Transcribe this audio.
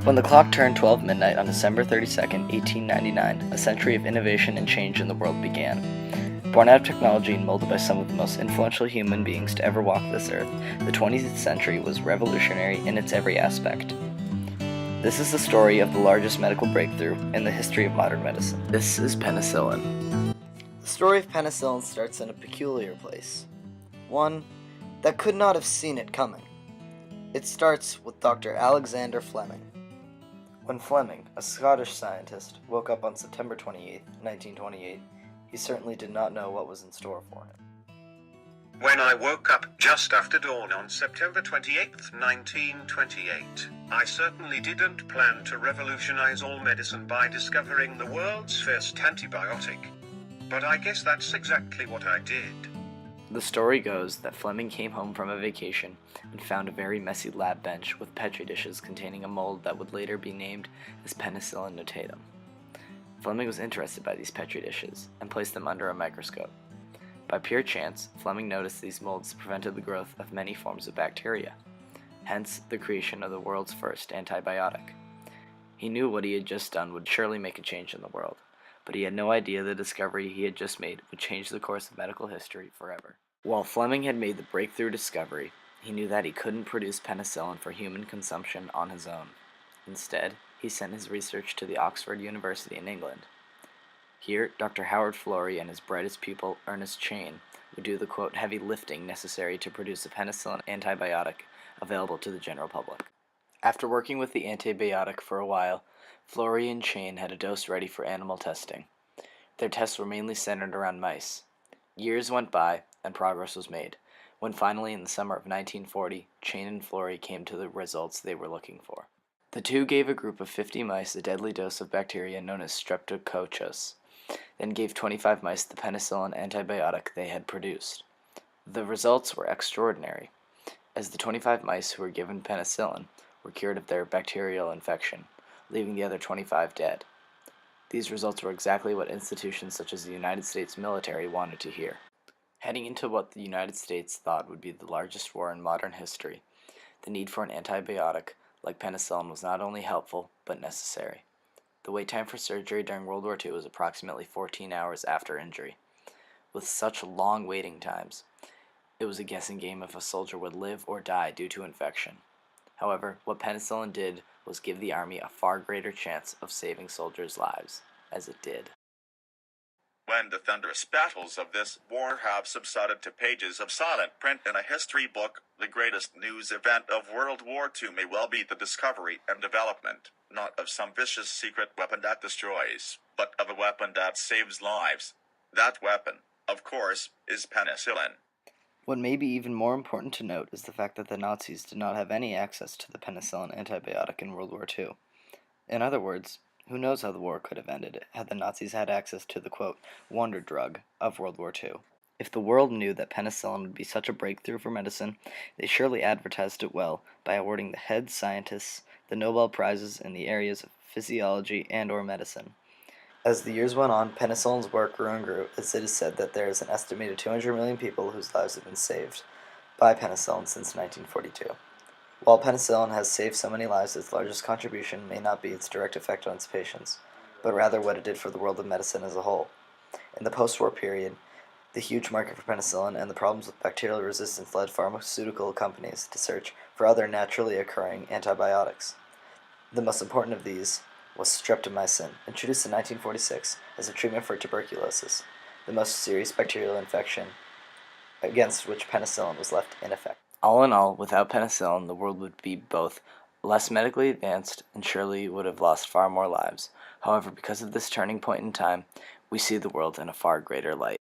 When the clock turned 12 midnight on December 22nd, 1899, a century of innovation and change in the world began. Born out of technology and molded by some of the most influential human beings to ever walk this earth, the 20th century was revolutionary in its every aspect. This is the story of the largest medical breakthrough in the history of modern medicine. This is penicillin. The story of penicillin starts in a peculiar place, one that could not have seen it coming. It starts with Dr. Alexander Fleming. When Fleming, a Scottish scientist, woke up on September 28, 1928, he certainly did not know what was in store for him. When I woke up just after dawn on September 28, 1928, I certainly didn't plan to revolutionize all medicine by discovering the world's first antibiotic. But I guess that's exactly what I did. The story goes that Fleming came home from a vacation and found a very messy lab bench with petri dishes containing a mold that would later be named as Penicillin notatum. Fleming was interested by these petri dishes and placed them under a microscope. By pure chance, Fleming noticed these molds prevented the growth of many forms of bacteria, hence the creation of the world's first antibiotic. He knew what he had just done would surely make a change in the world, but he had no idea the discovery he had just made would change the course of medical history forever. While Fleming had made the breakthrough discovery, he knew that he couldn't produce penicillin for human consumption on his own. Instead, he sent his research to the Oxford University in England. Here, Dr. Howard Florey and his brightest pupil, Ernest Chain, would do the quote, heavy lifting necessary to produce a penicillin antibiotic available to the general public. After working with the antibiotic for a while, Florey and Chain had a dose ready for animal testing. Their tests were mainly centered around mice. Years went by, and progress was made, when finally in the summer of 1940, Chain and Florey came to the results they were looking for. The two gave a group of 50 mice a deadly dose of bacteria known as streptococcus, then gave 25 mice the penicillin antibiotic they had produced. The results were extraordinary, as the 25 mice who were given penicillin were cured of their bacterial infection, leaving the other 25 dead. These results were exactly what institutions such as the United States military wanted to hear. Heading into what the United States thought would be the largest war in modern history, the need for an antibiotic like penicillin was not only helpful, but necessary. The wait time for surgery during World War II was approximately 14 hours after injury. With such long waiting times, it was a guessing game if a soldier would live or die due to infection. However, what penicillin did was give the Army a far greater chance of saving soldiers' lives, as it did. When the thunderous battles of this war have subsided to pages of silent print in a history book, the greatest news event of World War II may well be the discovery and development, not of some vicious secret weapon that destroys, but of a weapon that saves lives. That weapon, of course, is penicillin. What may be even more important to note is the fact that the Nazis did not have any access to the penicillin antibiotic in World War II. In other words, who knows how the war could have ended had the Nazis had access to the, quote, wonder drug of World War II. If the world knew that penicillin would be such a breakthrough for medicine, they surely advertised it well by awarding the head scientists the Nobel Prizes in the areas of physiology and/or medicine. As the years went on, penicillin's work grew and grew, as it is said that there is an estimated 200 million people whose lives have been saved by penicillin since 1942. While penicillin has saved so many lives, its largest contribution may not be its direct effect on its patients, but rather what it did for the world of medicine as a whole. In the post-war period, the huge market for penicillin and the problems with bacterial resistance led pharmaceutical companies to search for other naturally occurring antibiotics. The most important of these was streptomycin, introduced in 1946 as a treatment for tuberculosis, the most serious bacterial infection against which penicillin was left ineffective. All in all, without penicillin, the world would be both less medically advanced and surely would have lost far more lives. However, because of this turning point in time, we see the world in a far greater light.